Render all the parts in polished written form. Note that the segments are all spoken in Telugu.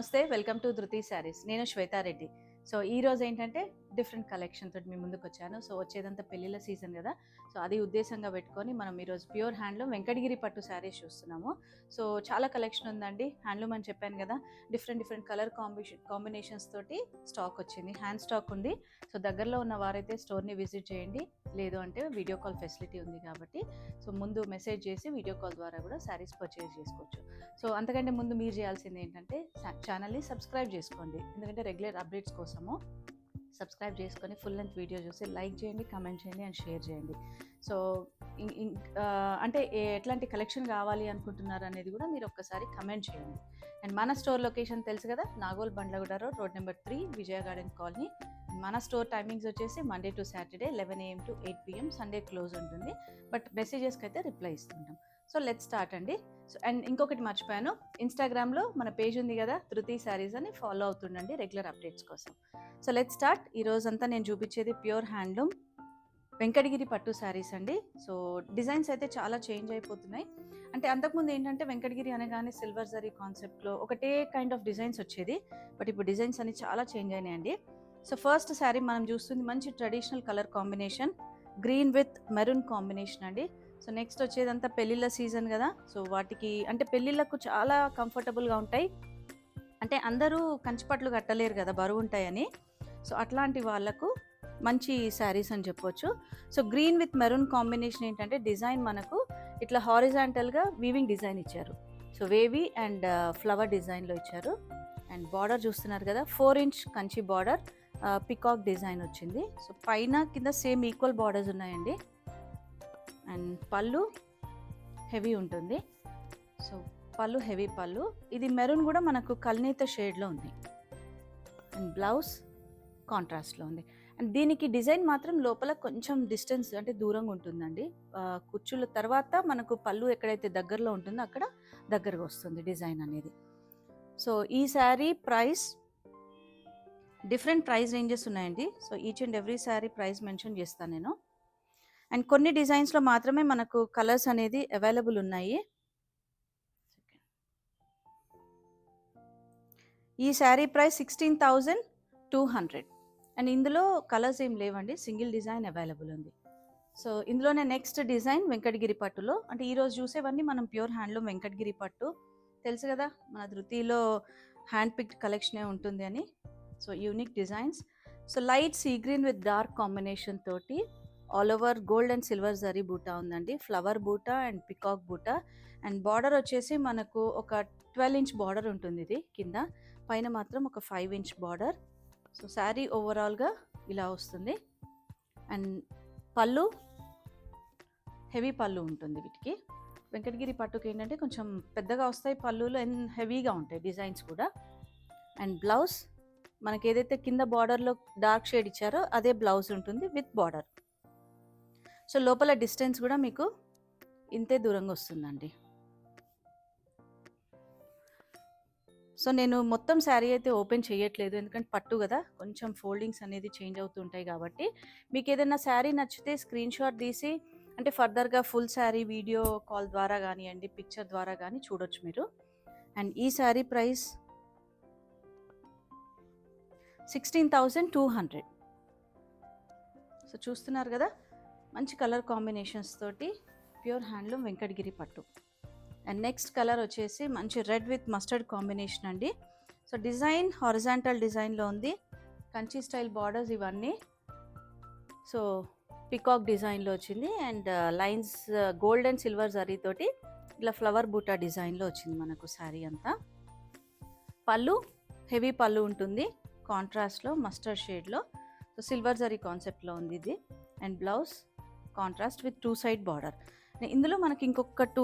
నమస్తే, వెల్కమ్ టు ధృతి శారీస్. నేను శ్వేతారెడ్డి. సో ఈరోజు ఏంటంటే డిఫరెంట్ కలెక్షన్ తోటి మీ ముందుకు వచ్చాను. సో వచ్చేదంతా పెళ్ళిళ్ళ సీజన్ కదా, సో అది ఉద్దేశంగా పెట్టుకొని మనం ఈరోజు ప్యూర్ హ్యాండ్లూమ్ వెంకటగిరి పట్టు శారీస్ చూస్తున్నాము. సో చాలా కలెక్షన్ ఉందండి. హ్యాండ్లూమ్ అని చెప్పాను కదా, డిఫరెంట్ కలర్ కాంబినేషన్స్ తోటి స్టాక్ వచ్చింది. హ్యాండ్ స్టాక్ ఉంది. సో దగ్గరలో ఉన్న వారైతే స్టోర్ని విజిట్ చేయండి, లేదు అంటే వీడియో కాల్ ఫెసిలిటీ ఉంది కాబట్టి సో ముందు మెసేజ్ చేసి వీడియో కాల్ ద్వారా కూడా శారీస్ పర్చేస్ చేసుకోవచ్చు. సో అంతకంటే ముందు మీరు చేయాల్సింది ఏంటంటే ఛానల్ని సబ్స్క్రైబ్ చేసుకోండి, ఎందుకంటే రెగ్యులర్ అప్డేట్స్ కోసము సబ్స్క్రైబ్ చేసుకొని ఫుల్ లెంత్ వీడియో చూసి లైక్ చేయండి, కమెంట్ చేయండి అండ్ షేర్ చేయండి. సో అంటే ఎట్లాంటి కలెక్షన్ కావాలి అనుకుంటున్నారు అనేది కూడా మీరు ఒక్కసారి కమెంట్ చేయండి. అండ్ మన స్టోర్ లొకేషన్ తెలుసు కదా, నాగోల్ బండ్లగూడ రోడ్ నెంబర్ 3, విజయ గార్డెన్ కాలనీ. మన స్టోర్ టైమింగ్స్ వచ్చేసి Monday to Saturday 11 AM to 8 PM, Sunday close ఉంటుంది. బట్ మెసేజెస్కి అయితే రిప్లై ఇస్తుంటాం. సో లెట్స్ స్టార్ట్ అండి. సో అండ్ ఇంకొకటి మర్చిపోయాను, ఇన్స్టాగ్రామ్లో మన పేజ్ ఉంది కదా, ధృతి శారీస్ అని, ఫాలో అవుతుండండి రెగ్యులర్ అప్డేట్స్ కోసం. So let's start. ఈ రోజంతా నేను చూపించేది ప్యూర్ హ్యాండ్లూమ్ వెంకటగిరి పట్టు శారీస్ అండి. సో డిజైన్స్ అయితే చాలా చేంజ్ అయిపోతున్నాయి. అంటే అంతకుముందు ఏంటంటే వెంకటగిరి అనగానే సిల్వర్ జరీ కాన్సెప్ట్లో ఒకటే కైండ్ ఆఫ్ డిజైన్స్ వచ్చేది, బట్ ఇప్పుడు డిజైన్స్ అన్ని చాలా చేంజ్ అయినాయండి. సో ఫస్ట్ శారీ మనం చూస్తుంది మంచి traditional colour combination, green with maroon combination అండి. సో నెక్స్ట్ వచ్చేదంతా పెళ్ళిళ్ళ సీజన్ కదా, సో వాటికి అంటే పెళ్ళిళ్ళకు చాలా కంఫర్టబుల్గా ఉంటాయి. అంటే అందరూ కంచిపట్లు కట్టలేరు కదా, బరువు ఉంటాయని. సో అట్లాంటి వాళ్ళకు మంచి శారీస్ అని చెప్పొచ్చు. So green with maroon combination ఏంటంటే డిజైన్ మనకు ఇట్లా హారిజాంటల్గా వీవింగ్ డిజైన్ ఇచ్చారు. సో వేవీ అండ్ ఫ్లవర్ డిజైన్లో ఇచ్చారు. అండ్ బార్డర్ చూస్తున్నారు కదా, 4 inch Kanchi border, peacock design వచ్చింది. సో పైన కింద సేమ్ ఈక్వల్ బార్డర్స్ ఉన్నాయండి. అండ్ పళ్ళు హెవీ ఉంటుంది. సో పళ్ళు హెవీ పళ్ళు, ఇది మెరూన్ కూడా మనకు కల్నేత షేడ్లో ఉంది. అండ్ బ్లౌజ్ కాంట్రాస్ట్లో ఉంది. అండ్ దీనికి డిజైన్ మాత్రం లోపల కొంచెం డిస్టెన్స్ అంటే దూరంగా ఉంటుందండి. కుచ్చుల తర్వాత మనకు పళ్ళు ఎక్కడైతే దగ్గరలో ఉంటుందో అక్కడ దగ్గరగా వస్తుంది డిజైన్ అనేది. సో ఈ sari price different price ranges ఉన్నాయండి. So each and every sari price mention చేస్తాను నేను. అండ్ కొన్ని డిజైన్స్లో మాత్రమే మనకు కలర్స్ అనేది అవైలబుల్ ఉన్నాయి. ఈ శారీ ప్రైస్ 16,200. అండ్ ఇందులో కలర్స్ ఏం లేవండి, సింగిల్ డిజైన్ అవైలబుల్ ఉంది. సో ఇందులోనే నెక్స్ట్ డిజైన్ వెంకటగిరి పట్టులో, అంటే ఈరోజు చూసేవన్నీ మనం ప్యూర్ హ్యాండ్లూమ్ వెంకటగిరి పట్టు తెలుసు కదా, మన ధృతిలో హ్యాండ్ పిక్డ్ కలెక్షనే ఉంటుంది అని. So unique designs. So light sea green with dark combination తోటి all over gold and silver zari buta ఉందండి, flower buta and peacock buta. And border వచ్చేసి మనకు ఒక 12 inch బార్డర్ ఉంటుంది ఇది కింద, పైన మాత్రం ఒక 5 inch బార్డర్. సో శారీ ఓవరాల్గా ఇలా వస్తుంది. అండ్ పళ్ళు హెవీ పళ్ళు ఉంటుంది వీటికి. వెంకటగిరి పట్టుకి ఏంటంటే కొంచెం పెద్దగా వస్తాయి పళ్ళులు అండ్ హెవీగా ఉంటాయి డిజైన్స్ కూడా. అండ్ బ్లౌజ్ మనకి ఏదైతే కింద బార్డర్లో డార్క్ షేడ్ ఇచ్చారో అదే బ్లౌజ్ ఉంటుంది విత్ బార్డర్. సో లోపల డిస్టెన్స్ కూడా మీకు ఇంతే దూరంగా వస్తుందండి. సో నేను మొత్తం శారీ అయితే ఓపెన్ చేయట్లేదు, ఎందుకంటే పట్టు కదా, కొంచెం ఫోల్డింగ్స్ అనేది చేంజ్ అవుతుంటాయి కాబట్టి. మీకు ఏదైనా శారీ నచ్చితే స్క్రీన్ షాట్ తీసి అంటే ఫర్దర్గా ఫుల్ శారీ వీడియో కాల్ ద్వారా కానివ్వండి, పిక్చర్ ద్వారా కానీ చూడొచ్చు మీరు. అండ్ ఈ శారీ ప్రైస్ 16,200. సో చూస్తున్నారు కదా, మంచి కలర్ కాంబినేషన్స్ తోటి ప్యూర్ హ్యాండ్లూమ్ వెంకటగిరి పట్టు. అండ్ నెక్స్ట్ కలర్ వచ్చేసి మంచి రెడ్ విత్ మస్టర్డ్ కాంబినేషన్ అండి. సో డిజైన్ హారిజాంటల్ డిజైన్లో ఉంది, కంచి స్టైల్ బార్డర్స్ ఇవన్నీ. సో పికాక్ డిజైన్లో వచ్చింది. And lines gold and silver జరీతోటి ఇలా ఫ్లవర్ బూటా డిజైన్లో వచ్చింది మనకు శారీ అంతా. పళ్ళు హెవీ పళ్ళు ఉంటుంది, కాంట్రాస్ట్లో మస్టర్డ్ షేడ్లో. సో సిల్వర్ జరీ కాన్సెప్ట్లో ఉంది ఇది. And blouse contrast with 2 side border. ఇందులో మనకి ఇంకొక 2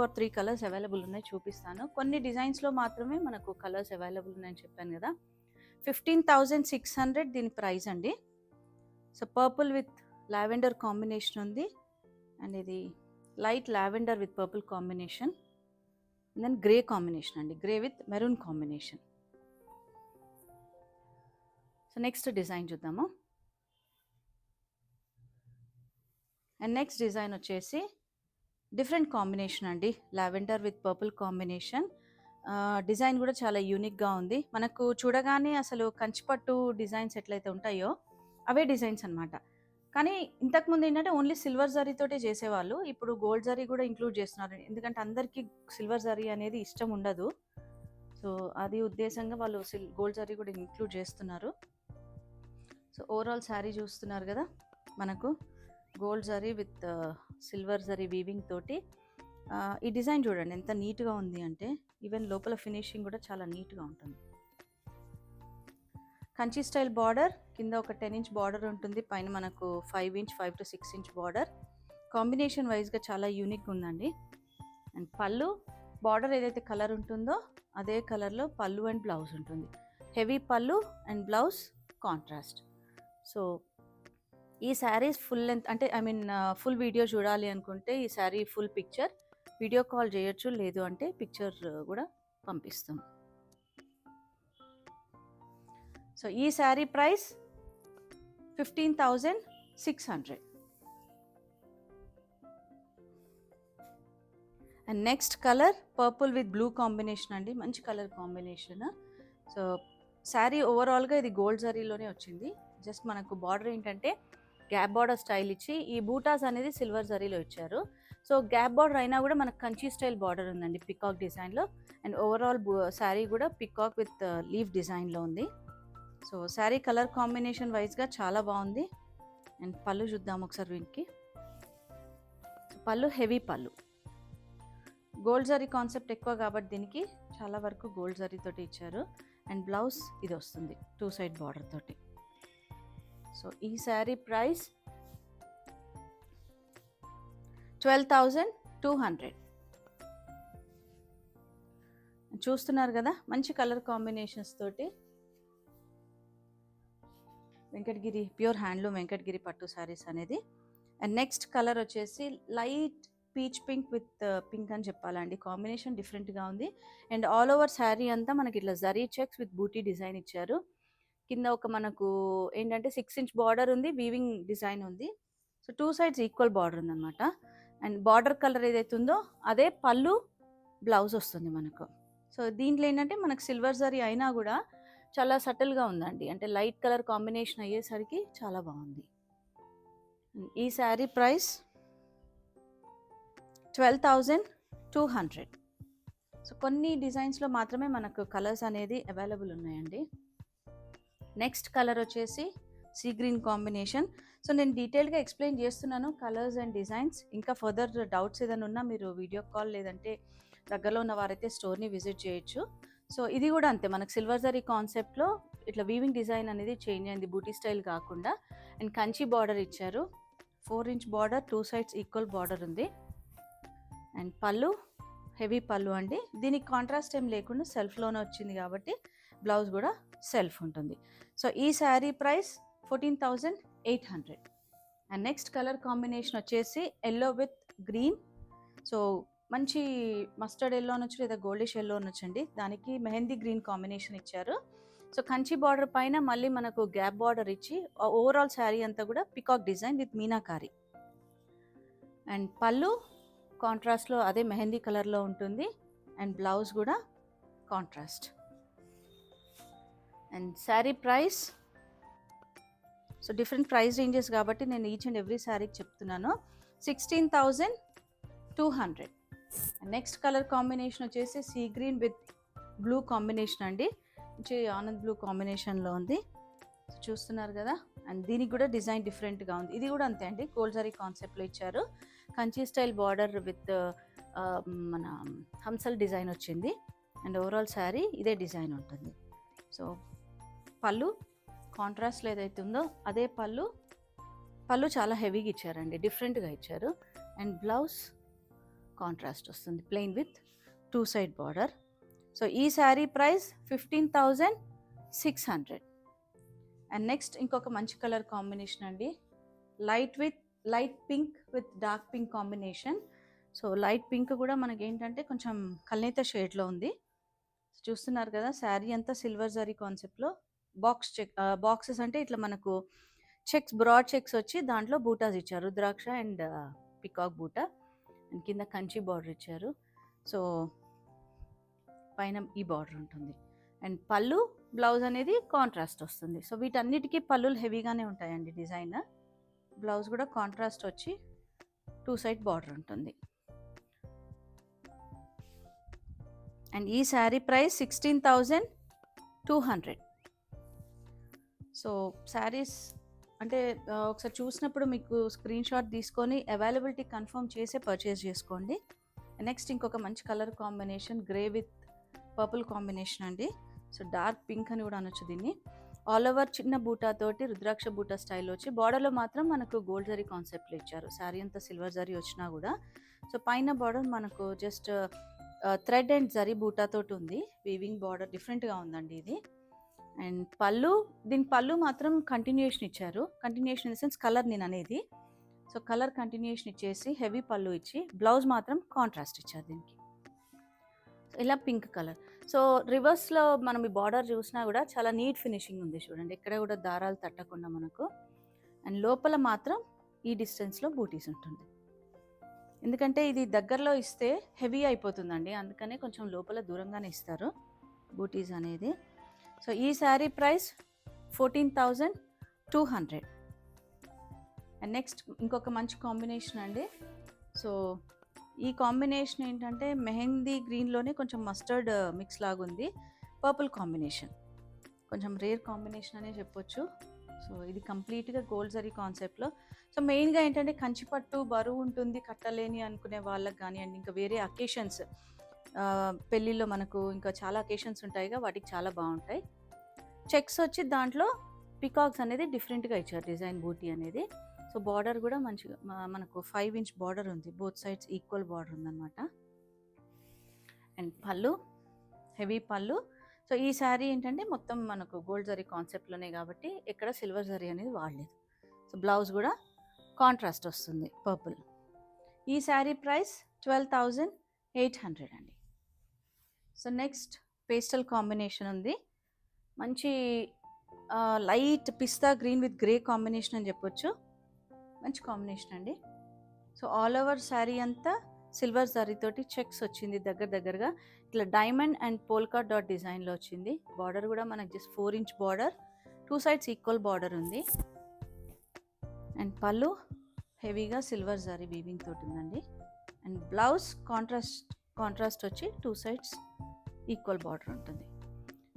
or 3 కలర్స్ అవైలబుల్ ఉన్నాయి, చూపిస్తాను. కొన్ని డిజైన్స్లో మాత్రమే మనకు కలర్స్ అవైలబుల్ ఉన్నాయని చెప్పాను కదా. 15,600 దీని ప్రైస్ అండి. So purple with lavender combination ఉంది. అండ్ ఇది light lavender with purple combination. Then grey combination అండి, grey with maroon combination. So next design చూద్దాము. అండ్ నెక్స్ట్ డిజైన్ వచ్చేసి డిఫరెంట్ కాంబినేషన్ అండి, lavender with purple combination. Design కూడా చాలా యూనిక్గా ఉంది. మనకు చూడగానే అసలు కంచిపట్టు డిజైన్స్ ఎట్లయితే ఉంటాయో అవే డిజైన్స్ అనమాట. కానీ ఇంతకుముందు ఏంటంటే ఓన్లీ సిల్వర్ జరీతోటే చేసేవాళ్ళు. ఇప్పుడు గోల్డ్ జరీ కూడా ఇంక్లూడ్ చేస్తున్నారు. ఎందుకంటే అందరికీ సిల్వర్ జరీ అనేది ఇష్టం ఉండదు. సో అది ఉద్దేశంగా వాళ్ళు గోల్డ్ జరీ కూడా ఇంక్లూడ్ చేస్తున్నారు. సో ఓవరాల్ శారీ చూస్తున్నారు కదా, మనకు gold zari with silver zari weaving తోటి ఈ డిజైన్ చూడండి ఎంత నీట్గా ఉంది అంటే, ఈవెన్ లోపల ఫినిషింగ్ కూడా చాలా నీట్గా ఉంటుంది. కంచి స్టైల్ బార్డర్, కింద ఒక 10 ఇంచ్ బార్డర్ ఉంటుంది, పైన మనకు 5 to 6 ఇంచ్ బార్డర్. కాంబినేషన్ వైజ్గా చాలా యూనిక్ ఉందండి. అండ్ పళ్ళు, బార్డర్ ఏదైతే కలర్ ఉంటుందో అదే కలర్లో పళ్ళు అండ్ బ్లౌజ్ ఉంటుంది. హెవీ పళ్ళు అండ్ బ్లౌజ్ కాంట్రాస్ట్. సో ఈ శారీస్ ఫుల్ లెంత్ అంటే ఫుల్ వీడియో చూడాలి అనుకుంటే ఈ sari full picture video call చేయొచ్చు, లేదు అంటే పిక్చర్ కూడా పంపిస్తాం. సో ఈ sari price 15,600. And next colour purple with blue combination అండి, మంచి కలర్ కాంబినేషన్. సో శారీ ఓవరాల్గా ఇది గోల్డ్ జరీలోనే వచ్చింది. జస్ట్ మనకు బార్డర్ ఏంటంటే గ్యాప్ బార్డర్ స్టైల్ ఇచ్చి ఈ బూటాస్ అనేది సిల్వర్ జరీలో ఇచ్చారు. సో గ్యాప్ బార్డర్ అయినా కూడా మనకు కంచి స్టైల్ బార్డర్ ఉందండి పికాక్ డిజైన్లో. అండ్ ఓవరాల్ శారీ కూడా పికాక్ విత్ లీఫ్ డిజైన్లో ఉంది. సో శారీ కలర్ కాంబినేషన్ వైజ్గా చాలా బాగుంది. అండ్ పళ్ళు చూద్దాం ఒకసారి వీనికి. పళ్ళు హెవీ పళ్ళు, గోల్డ్ జరీ కాన్సెప్ట్ ఎక్కువ కాబట్టి దీనికి చాలా వరకు గోల్డ్ జరీతోటి ఇచ్చారు. అండ్ బ్లౌజ్ ఇది వస్తుంది 2 సైడ్ బార్డర్ తోటి. సో ఈ శారీ ప్రైస్ 12,200. చూస్తున్నారు కదా, మంచి కలర్ కాంబినేషన్స్ తోటి వెంకటగిరి ప్యూర్ హ్యాండ్లూమ్ వెంకటగిరి పట్టు శారీస్ అనేది. అండ్ నెక్స్ట్ కలర్ వచ్చేసి light peach pink with pink అని చెప్పాలండి, కాంబినేషన్ డిఫరెంట్గా ఉంది. అండ్ ఆల్ ఓవర్ శారీ అంతా మనకి ఇట్లా zari checks with buti design ఇచ్చారు. కింద ఒక మనకు ఏంటంటే 6 ఇంచ్ బార్డర్ ఉంది, వీవింగ్ డిజైన్ ఉంది. సో 2 సైడ్స్ ఈక్వల్ బార్డర్ ఉందన్నమాట. అండ్ బార్డర్ కలర్ ఏదైతే ఉందో అదే పళ్ళు బ్లౌజ్ వస్తుంది మనకు. సో దీంట్లో ఏంటంటే మనకు సిల్వర్ జరీ అయినా కూడా చాలా సటిల్గా ఉందండి, అంటే లైట్ కలర్ కాంబినేషన్ అయ్యేసరికి చాలా బాగుంది. ఈ శారీ ప్రైస్ 12,200. సో కొన్ని డిజైన్స్లో మాత్రమే మనకు కలర్స్ అనేది అవైలబుల్ ఉన్నాయండి. నెక్స్ట్ కలర్ వచ్చేసి సీ గ్రీన్ కాంబినేషన్. సో నేను డీటెయిల్గా ఎక్స్ప్లెయిన్ చేస్తున్నాను కలర్స్ అండ్ డిజైన్స్. ఇంకా ఫర్దర్ డౌట్స్ ఏదైనా ఉన్నా మీరు వీడియో కాల్ లేదంటే దగ్గరలో ఉన్న వారైతే స్టోర్ని విజిట్ చేయొచ్చు. సో ఇది కూడా అంతే, మనకు సిల్వర్ జరీ కాన్సెప్ట్లో ఇట్లా వీవింగ్ డిజైన్ అనేది చేంజ్ అయింది, బూటీ స్టైల్ కాకుండా. అండ్ కంచి బార్డర్ ఇచ్చారు, 4 inch border, 2 sides equal border ఉంది. అండ్ పళ్ళు హెవీ పళ్ళు అండి, దీనికి కాంట్రాస్ట్ ఏం లేకుండా సెల్ఫ్లోనే వచ్చింది కాబట్టి బ్లౌజ్ కూడా సెల్ఫ్ ఉంటుంది. సో ఈ sari price 14,800. And next colour combination వచ్చేసి ఎల్లో విత్ గ్రీన్. సో మంచి మస్టర్డ్ ఎల్లో అనొచ్చు లేదా గోల్డిష్ ఎల్లో అనొచ్చండి, దానికి మెహందీ గ్రీన్ కాంబినేషన్ ఇచ్చారు. సో కంచి బార్డర్ పైన మళ్ళీ మనకు గ్యాప్ బార్డర్ ఇచ్చి ఓవరాల్ శారీ అంతా కూడా peacock design with meenakari. And పళ్ళు కాంట్రాస్ట్లో అదే మెహందీ కలర్లో ఉంటుంది. అండ్ బ్లౌజ్ కూడా contrast. And sari price, so different price ranges కాబట్టి నేను ఈచ్ అండ్ ఎవ్రీ శారీకి చెప్తున్నాను, 16,200. నెక్స్ట్ కలర్ కాంబినేషన్ వచ్చేసి see green with blue combination అండి, మంచి ఆనంద్ బ్లూ కాంబినేషన్లో ఉంది, చూస్తున్నారు కదా. అండ్ దీనికి కూడా డిజైన్ డిఫరెంట్గా ఉంది, ఇది కూడా అంతే అండి, గోల్డ్ జరీ కాన్సెప్ట్లో ఇచ్చారు. కంచి స్టైల్ బార్డర్ విత్ మన హంసల్ డిజైన్ వచ్చింది. అండ్ ఓవరాల్ శారీ ఇదే డిజైన్ ఉంటుంది. సో పళ్ళు కాంట్రాస్ట్లో ఏదైతే ఉందో అదే పళ్ళు చాలా హెవీగా ఇచ్చారండి, డిఫరెంట్గా ఇచ్చారు. అండ్ బ్లౌజ్ కాంట్రాస్ట్ వస్తుంది, plain with 2 side border. So ఈ శారీ ప్రైస్ 15,600. అండ్ నెక్స్ట్ ఇంకొక మంచి కలర్ కాంబినేషన్ అండి, light pink with dark pink combination. So light pink కూడా మనకి ఏంటంటే కొంచెం కల్నేత షేడ్లో ఉంది, చూస్తున్నారు కదా. శారీ అంతా సిల్వర్ జరీ కాన్సెప్ట్లో బాక్సెస్ అంటే ఇట్లా మనకు చెక్స్, బ్రాడ్ చెక్స్ వచ్చి దాంట్లో బూటాస్ ఇచ్చారు, రుద్రాక్ష అండ్ పికాక్ బూటా. అండ్ కింద కంచి బార్డర్ ఇచ్చారు. సో పైన ఈ బార్డర్ ఉంటుంది. అండ్ పళ్ళు బ్లౌజ్ అనేది కాంట్రాస్ట్ వస్తుంది. సో వీటన్నిటికీ పళ్ళులు హెవీగానే ఉంటాయండి డిజైన్. బ్లౌజ్ కూడా కాంట్రాస్ట్ వచ్చి 2 సైడ్ బార్డర్ ఉంటుంది. అండ్ ఈ శారీ ప్రైస్ 16,200. సో శారీస్ అంటే ఒకసారి చూసినప్పుడు మీకు స్క్రీన్ షాట్ తీసుకొని అవైలబిలిటీ కన్ఫర్మ్ చేసే పర్చేస్ చేసుకోండి. నెక్స్ట్ ఇంకొక మంచి colour combination grey with purple combination అండి. సో డార్క్ పింక్ అని కూడా అనొచ్చు దీన్ని. ఆల్ ఓవర్ చిన్న బూటా తోటి రుద్రాక్ష బూటా స్టైల్ వచ్చి బార్డర్లో మాత్రం మనకు గోల్డ్ జరీ కాన్సెప్ట్లో ఇచ్చారు. శారీ అంతా సిల్వర్ జరీ వచ్చినా కూడా. సో పైన బార్డర్ మనకు జస్ట్ థ్రెడ్ అండ్ జరీ బూటా తోటి ఉంది. వీవింగ్ బార్డర్ డిఫరెంట్గా ఉందండి ఇది. అండ్ పళ్ళు, దీని పళ్ళు మాత్రం కంటిన్యూషన్ ఇచ్చారు. Continuation in the sense colour నేను అనేది. సో కలర్ కంటిన్యూషన్ ఇచ్చేసి హెవీ పళ్ళు ఇచ్చి బ్లౌజ్ మాత్రం కాంట్రాస్ట్ ఇచ్చారు దీనికి. ఇలా పింక్ కలర్. సో రివర్స్లో మనం ఈ బార్డర్ చూసినా కూడా చాలా నీట్ ఫినిషింగ్ ఉంది చూడండి. ఎక్కడ కూడా దారాలు తట్టకుండా మనకు. అండ్ లోపల మాత్రం ఈ డిస్టెన్స్లో బూటీస్ ఉంటుంది. ఎందుకంటే ఇది దగ్గరలో ఇస్తే హెవీ అయిపోతుందండి, అందుకనే కొంచెం లోపల దూరంగానే ఇస్తారు బూటీస్ అనేది. సో ఈ శారీ ప్రైస్ 14,200. అండ్ నెక్స్ట్ ఇంకొక మంచి కాంబినేషన్ అండి. సో ఈ కాంబినేషన్ ఏంటంటే మెహందీ గ్రీన్లోనే కొంచెం మస్టర్డ్ మిక్స్ లాగా ఉంది. పర్పుల్ కాంబినేషన్ కొంచెం రేర్ కాంబినేషన్ అనే చెప్పొచ్చు. సో ఇది కంప్లీట్గా గోల్డ్ జరీ కాన్సెప్ట్లో. సో మెయిన్గా ఏంటంటే కంచిపట్టు బరువు ఉంటుంది కట్టలేని అనుకునే వాళ్ళకి కానీ, అండ్ ఇంకా వేరే అకేషన్స్ పెళ్ళిళ్ళలో మనకు ఇంకా చాలా అకేషన్స్ ఉంటాయిగా, వాటికి చాలా బాగుంటాయి. చెక్స్ వచ్చి దాంట్లో పికాక్స్ అనేది డిఫరెంట్గా ఇచ్చారు డిజైన్ బూటీ అనేది. సో బార్డర్ కూడా మంచిగా మనకు 5 ఇంచ్ బార్డర్ ఉంది. బోత్ సైడ్స్ ఈక్వల్ బార్డర్ ఉందన్నమాట. అండ్ పళ్ళు హెవీ పళ్ళు. సో ఈ శారీ ఏంటంటే మొత్తం మనకు గోల్డ్ జరీ కాన్సెప్ట్లోనే కాబట్టి ఎక్కడ సిల్వర్ జరీ అనేది వాడలేదు. సో బ్లౌజ్ కూడా కాంట్రాస్ట్ వస్తుంది పర్పుల్. ఈ శారీ ప్రైస్ 12,800 అండి. సో నెక్స్ట్ పేస్టల్ కాంబినేషన్ ఉంది. మంచి light pista green with grey combination అని చెప్పొచ్చు. మంచి కాంబినేషన్ అండి. సో ఆల్ ఓవర్ శారీ అంతా సిల్వర్ జరీతోటి చెక్స్ వచ్చింది దగ్గరగా. ఇట్లా డైమండ్ అండ్ పోల్కా డాట్ డిజైన్లో వచ్చింది. బార్డర్ కూడా మనకు just 4 inch border, 2 sides equal border ఉంది. అండ్ పళ్ళు హెవీగా సిల్వర్ జరీ వీవింగ్ తోటి ఉందండి. అండ్ బ్లౌజ్ కాంట్రాస్ట్ వచ్చి 2 సైడ్స్ ఈక్వల్ బార్డర్ ఉంటుంది.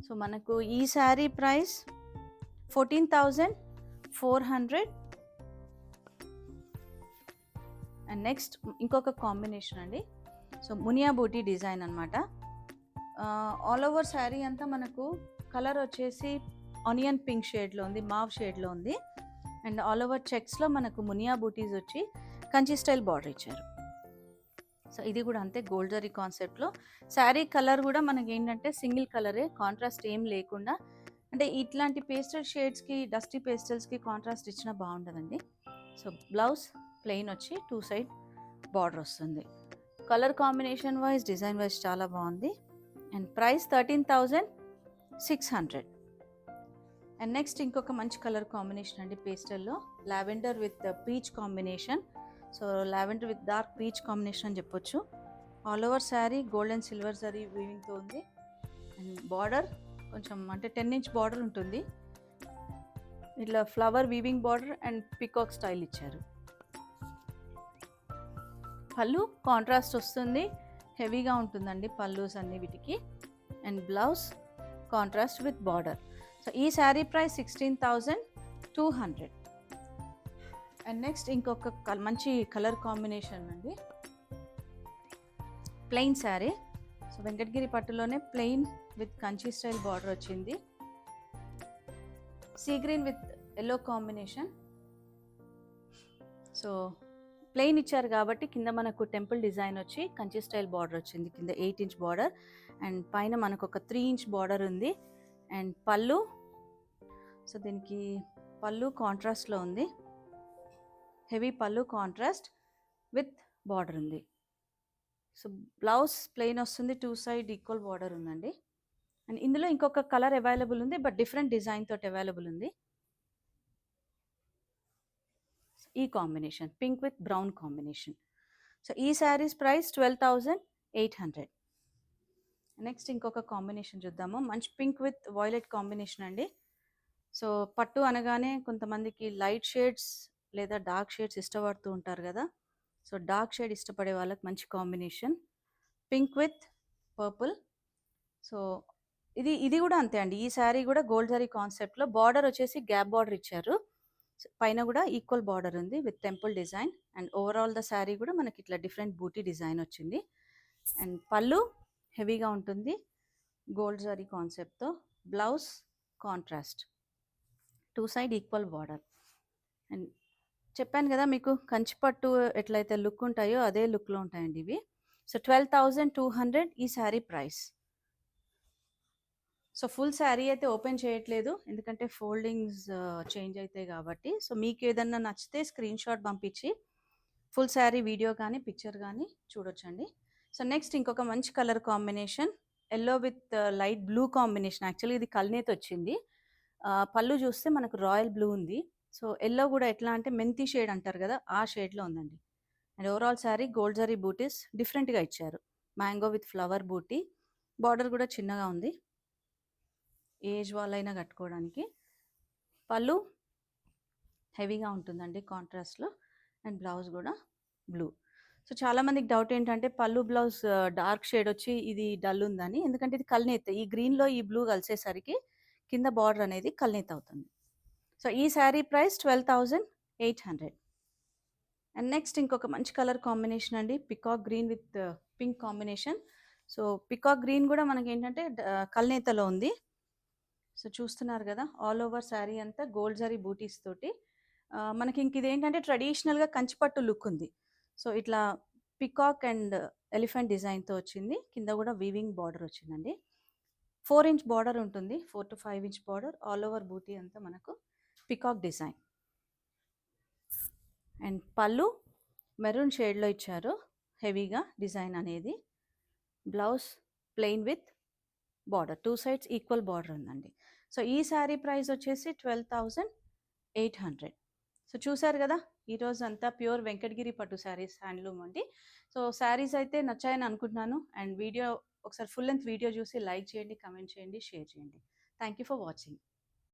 సో మనకు ఈ శారీ ప్రైస్ 14,400. అండ్ నెక్స్ట్ ఇంకొక కాంబినేషన్ అండి. సో మునియా బూటీ డిజైన్ అనమాట. ఆల్ ఓవర్ శారీ అంతా మనకు కలర్ వచ్చేసి ఆనియన్ పింక్ షేడ్లో ఉంది, మావ్ షేడ్లో ఉంది. అండ్ ఆల్ ఓవర్ చెక్స్లో మనకు మునియా బూటీస్ వచ్చి కంచి స్టైల్ బార్డర్ ఇచ్చారు. సో ఇది కూడా అంతే గోల్డ్ జరీ కాన్సెప్ట్లో. శారీ కలర్ కూడా మనకి ఏంటంటే సింగిల్ కలరే, కాంట్రాస్ట్ ఏం లేకుండా. అంటే ఇట్లాంటి పేస్టల్ షేడ్స్కి డస్టీ పేస్టల్స్కి కాంట్రాస్ట్ ఇచ్చినా బాగుంటుందండి. సో బ్లౌజ్ ప్లెయిన్ వచ్చి 2 సైడ్ బార్డర్ వస్తుంది. Colour combination wise design wise చాలా బాగుంది. And price 13,600. అండ్ నెక్స్ట్ ఇంకొక మంచి కలర్ కాంబినేషన్ అండి పేస్టల్లో. Lavender with peach combination. So lavender with dark peach combination అని చెప్పొచ్చు. All over sari gold and silver zari వీవింగ్తో ఉంది. అండ్ బార్డర్ కొంచెం అంటే 10 ఇంచ్ బార్డర్ ఉంటుంది. ఇట్లా flower weaving border and peacock style ఇచ్చారు. పళ్ళు కాంట్రాస్ట్ వస్తుంది, హెవీగా ఉంటుందండి పళ్ళుస్ అన్ని వీటికి. And blouse contrast with border. So ఈ శారీ ప్రైస్ 16,200. అండ్ నెక్స్ట్ ఇంకొక మంచి కలర్ కాంబినేషన్ అండి. ప్లెయిన్ శారీ. సో వెంకటగిరి పట్టులోనే plain with Kanchi style border వచ్చింది. Sea green with yellow combination. So plain ఇచ్చారు కాబట్టి కింద మనకు టెంపుల్ డిజైన్ వచ్చి కంచి స్టైల్ బార్డర్ వచ్చింది. కింద 8 ఇంచ్ బార్డర్ అండ్ పైన మనకు ఒక 3 ఇంచ్ బార్డర్ ఉంది. అండ్ పళ్ళు, సో దీనికి పళ్ళు కాంట్రాస్ట్లో ఉంది. హెవీ పళ్ళు కాంట్రాస్ట్ విత్ బార్డర్ ఉంది. సో బ్లౌజ్ ప్లెయిన్ వస్తుంది, 2 సైడ్ ఈక్వల్ బార్డర్ ఉందండి. అండ్ ఇందులో ఇంకొక కలర్ అవైలబుల్ ఉంది, బట్ డిఫరెంట్ డిజైన్ తోటి అవైలబుల్ ఉంది. ఈ combination pink with brown combination. So ఈ శారీస్ ప్రైస్ 12,800. నెక్స్ట్ ఇంకొక కాంబినేషన్ చూద్దాము. మంచి పింక్ విత్ వాయిలెట్ కాంబినేషన్ అండి. సో పట్టు అనగానే కొంతమందికి లైట్ షేడ్స్ లేదా డార్క్ షేడ్స్ ఇష్టపడుతూ ఉంటారు కదా. సో డార్క్ షేడ్ ఇష్టపడే వాళ్ళకి మంచి combination pink with purple. So ఇది కూడా అంతే అండి. ఈ శారీ కూడా గోల్డ్ జరీ కాన్సెప్ట్లో బార్డర్ వచ్చేసి గ్యాప్ బార్డర్ ఇచ్చారు. పైన కూడా ఈక్వల్ బార్డర్ ఉంది with temple design. And overall the sari కూడా మనకి ఇట్లా డిఫరెంట్ బూటీ డిజైన్ వచ్చింది. అండ్ పళ్ళు హెవీగా ఉంటుంది గోల్డ్ జరీ కాన్సెప్ట్తో. Blouse contrast, two side equal border. And చెప్పాను కదా మీకు కంచిపట్టు ఎట్లయితే లుక్ ఉంటాయో అదే లుక్లో ఉంటాయండి ఇవి. సో 12,200 ఈ sari price. So full sari అయితే ఓపెన్ చేయట్లేదు ఎందుకంటే ఫోల్డింగ్స్ చేంజ్ అవుతాయి కాబట్టి. సో మీకు ఏదన్నా నచ్చితే స్క్రీన్ షాట్ పంపించి ఫుల్ శారీ వీడియో కానీ పిక్చర్ కానీ చూడొచ్చండి. సో నెక్స్ట్ ఇంకొక మంచి colour combination yellow with light blue combination. Actually ఇది కల్నేత్ వచ్చింది. పళ్ళు చూస్తే మనకు రాయల్ బ్లూ ఉంది. సో ఎల్లో కూడా ఎట్లా అంటే మెంతి షేడ్ అంటారు కదా, ఆ షేడ్లో ఉందండి. And overall sari gold zari butis డిఫరెంట్గా ఇచ్చారు. Mango with flower buti. Border కూడా చిన్నగా ఉంది, ఏజ్ వాళ్ళైనా కట్టుకోవడానికి. పళ్ళు హెవీగా ఉంటుందండి కాంట్రాస్ట్లో. అండ్ బ్లౌజ్ కూడా బ్లూ. సో చాలామందికి డౌట్ ఏంటంటే పళ్ళు బ్లౌజ్ డార్క్ షేడ్ వచ్చి ఇది డల్ ఉందని. ఎందుకంటే ఇది కల్నేత్, ఈ గ్రీన్లో ఈ బ్లూ కలిసేసరికి కింద బార్డర్ అనేది కల్నేత్ అవుతుంది. సో ఈ శారీ ప్రైస్ 12,800. అండ్ నెక్స్ట్ ఇంకొక మంచి కలర్ కాంబినేషన్ అండి, peacock green with pink combination. So peacock green కూడా మనకి ఏంటంటే కల్నేతలో ఉంది. సో చూస్తున్నారు కదా ఆల్ ఓవర్ శారీ అంతా గోల్డ్ జరీ బూటీస్ తోటి. మనకి ఇంక ఇదేంటంటే ట్రెడిషనల్గా కంచిపట్టు లుక్ ఉంది. సో ఇట్లా పికాక్ అండ్ ఎలిఫెంట్ డిజైన్తో వచ్చింది. కింద కూడా వీవింగ్ బార్డర్ వచ్చిందండి. 4 ఇంచ్ బార్డర్ ఉంటుంది, 4 to 5 inch border. All over buti అంతా మనకు పికాక్ డిజైన్. అండ్ పళ్ళు మెరూన్ షేడ్లో ఇచ్చారు హెవీగా డిజైన్ అనేది. Blouse plain with border, two sides equal border ఉందండి. సో ఈ శారీ ప్రైస్ వచ్చేసి 12,800. సో చూసారు కదా ఈరోజు అంతా ప్యూర్ వెంకటగిరి పట్టు శారీస్ హ్యాండ్లూమ్ అండి. సో శారీస్ అయితే నచ్చాయని అనుకుంటున్నాను. అండ్ వీడియో ఒకసారి ఫుల్ లెంత్ వీడియో చూసి లైక్ చేయండి, కమెంట్ చేయండి, షేర్ చేయండి. Thank you for watching.